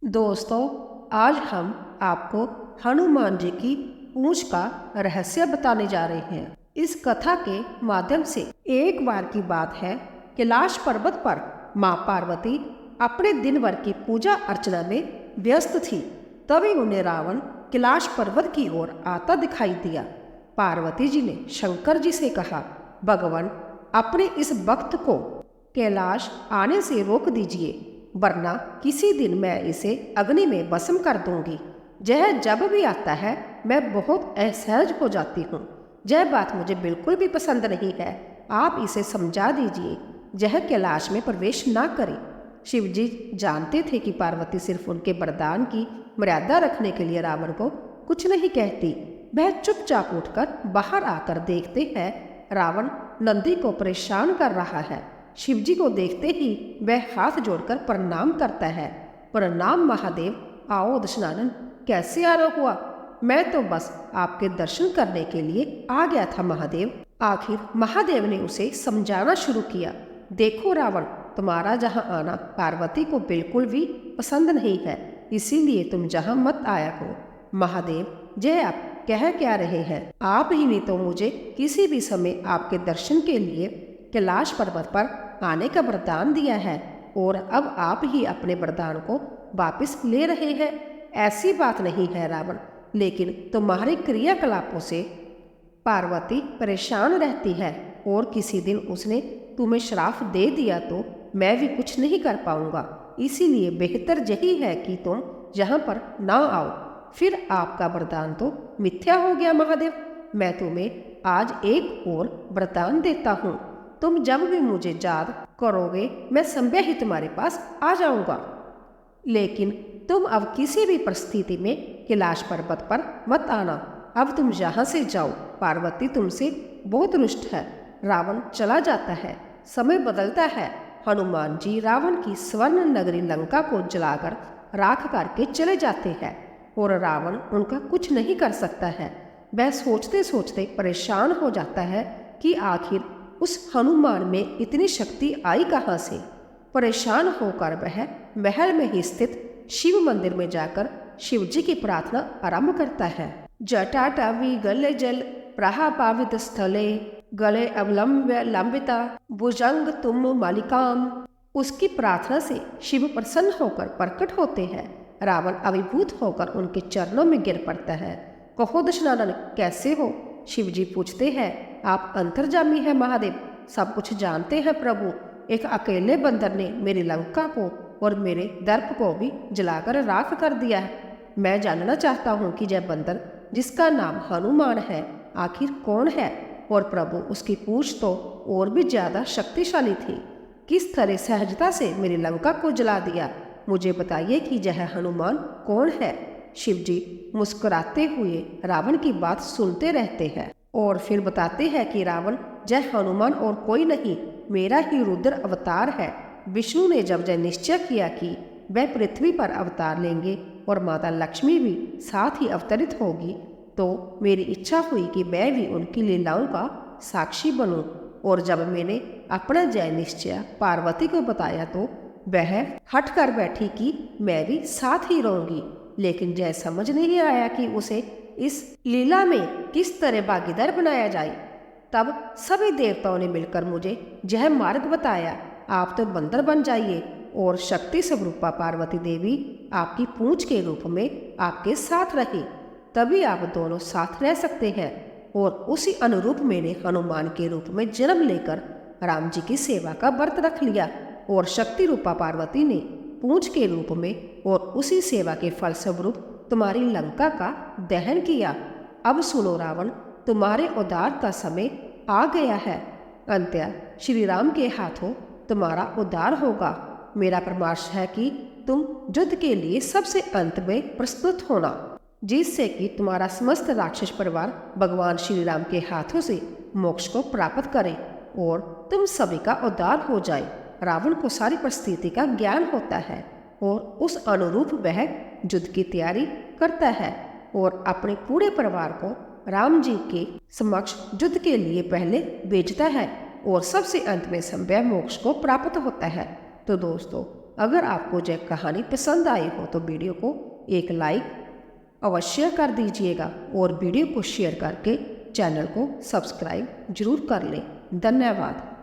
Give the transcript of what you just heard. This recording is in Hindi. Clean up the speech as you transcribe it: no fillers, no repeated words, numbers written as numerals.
दोस्तों, आज हम आपको हनुमान जी की पूंछ का रहस्य बताने जा रहे हैं। इस कथा के माध्यम से एक बार की बात है, कैलाश पर्वत पर माँ पार्वती अपने दिन भर की पूजा अर्चना में व्यस्त थी। तभी उन्हें रावण कैलाश पर्वत की ओर आता दिखाई दिया। पार्वती जी ने शंकर जी से कहा, भगवान, अपने इस भक्त को कैलाश आने से रोक दीजिए, वरना किसी दिन मैं इसे अग्नि में भस्म कर दूंगी। यह जब भी आता है मैं बहुत असहज हो जाती हूँ। यह बात मुझे बिल्कुल भी पसंद नहीं है। आप इसे समझा दीजिए, यह कैलाश में प्रवेश ना करे। शिवजी जानते थे कि पार्वती सिर्फ उनके वरदान की मर्यादा रखने के लिए रावण को कुछ नहीं कहती। वह चुपचाप उठकर बाहर आकर देखते हैं रावण नंदी को परेशान कर रहा है। शिवजी को देखते ही वह हाथ जोड़कर प्रणाम करता है। प्रणाम महादेव, आओ दशनानन, कैसे आना हुआ? मैं तो बस आपके दर्शन करने के लिए आ गया था महादेव। आखिर महादेव ने उसे समझाना शुरू किया, देखो रावण, तुम्हारा जहाँ आना पार्वती को बिल्कुल भी पसंद नहीं है, इसीलिए तुम जहाँ मत आया हो। महादेव, जय आप कह क्या रहे हैं? आप ही ने तो मुझे किसी भी समय आपके दर्शन के लिए कैलाश पर्वत पर आने का वरदान दिया है, और अब आप ही अपने वरदान को वापस ले रहे हैं। ऐसी बात नहीं है रावण, लेकिन तुम्हारे क्रियाकलापों से पार्वती परेशान रहती है, और किसी दिन उसने तुम्हें श्राप दे दिया तो मैं भी कुछ नहीं कर पाऊंगा। इसीलिए बेहतर यही है कि तुम यहाँ पर ना आओ। फिर आपका वरदान तो मिथ्या हो गया महादेव। मैं तुम्हें आज एक और वरदान देता हूँ। तुम जब भी मुझे याद करोगे मैं संभव ही तुम्हारे पास आ जाऊंगा, लेकिन तुम अब किसी भी परिस्थिति में कैलाश पर्वत पर मत आना। अब तुम यहाँ से जाओ, पार्वती तुमसे बहुत रुष्ट है। रावण चला जाता है। समय बदलता है। हनुमान जी रावण की स्वर्ण नगरी लंका को जलाकर राख करके चले जाते हैं, और रावण उनका कुछ नहीं कर सकता है। वह सोचते सोचते परेशान हो जाता है कि आखिर उस हनुमान में इतनी शक्ति आई कहाँ से। परेशान होकर वह महल में ही स्थित शिव मंदिर में जाकर शिव जी की प्रार्थना आरंभ करता है। जटाटवी गले जल प्रहापावित स्थले, गले अवलंब्य लंबिता भुजंग तुम मालिकाम। उसकी प्रार्थना से शिव प्रसन्न होकर प्रकट होते हैं। रावण अभिभूत होकर उनके चरणों में गिर पड़ता है। कहो दशनानन, कैसे हो? शिव जी पूछते हैं। आप अंतर्जामी हैं महादेव, सब कुछ जानते हैं प्रभु। एक अकेले बंदर ने मेरी लंका को और मेरे दर्प को भी जलाकर राख कर दिया है। मैं जानना चाहता हूँ कि यह बंदर जिसका नाम हनुमान है आखिर कौन है? और प्रभु, उसकी पूंछ तो और भी ज्यादा शक्तिशाली थी। किस तरह सहजता से मेरी लंका को जला दिया? मुझे बताइए कि यह हनुमान कौन है? शिव जी मुस्कुराते हुए रावण की बात सुनते रहते हैं, और फिर बताते हैं कि रावण, जय हनुमान और कोई नहीं, मेरा ही रुद्र अवतार है। विष्णु ने जब यह निश्चय किया कि वह पृथ्वी पर अवतार लेंगे और माता लक्ष्मी भी साथ ही अवतरित होगी, तो मेरी इच्छा हुई कि मैं भी उनकी लीलाओं का साक्षी बनूं। और जब मैंने अपना जय निश्चय पार्वती को बताया तो वह हट कर बैठी कि मैं भी साथ ही रहूंगी। लेकिन जय समझ नहीं आया कि उसे इस लीला में किस तरह भागीदार बनाया जाए। तब सभी देवताओं ने मिलकर मुझे यह मार्ग बताया, आप तो बंदर बन जाइए और शक्ति स्वरूपा पार्वती देवी आपकी पूंछ के रूप में आपके साथ रहे, तभी आप दोनों साथ रह सकते हैं। और उसी अनुरूप मैंने हनुमान के रूप में जन्म लेकर राम जी की सेवा का व्रत रख लिया, और शक्ति रूपा पार्वती ने पूंछ के रूप में और उसी सेवा के फलस्वरूप तुम्हारी लंका का दहन किया। अब सुनो रावण, तुम्हारे उद्धार का समय आ गया है। अंत्य श्री राम के हाथों तुम्हारा उद्धार होगा। मेरा परामर्श है कि तुम युद्ध के लिए सबसे अंत में प्रस्तुत होना, जिससे कि तुम्हारा समस्त राक्षस परिवार भगवान श्री राम के हाथों से मोक्ष को प्राप्त करे और तुम सभी का उद्धार हो जाए। रावण को सारी परिस्थिति का ज्ञान होता है, और उस अनुरूप वह युद्ध की तैयारी करता है, और अपने पूरे परिवार को राम जी के समक्ष युद्ध के लिए पहले भेजता है, और सबसे अंत में संभव मोक्ष को प्राप्त होता है। तो दोस्तों, अगर आपको यह कहानी पसंद आई हो तो वीडियो को एक लाइक अवश्य कर दीजिएगा और वीडियो को शेयर करके चैनल को सब्सक्राइब जरूर कर लें। धन्यवाद।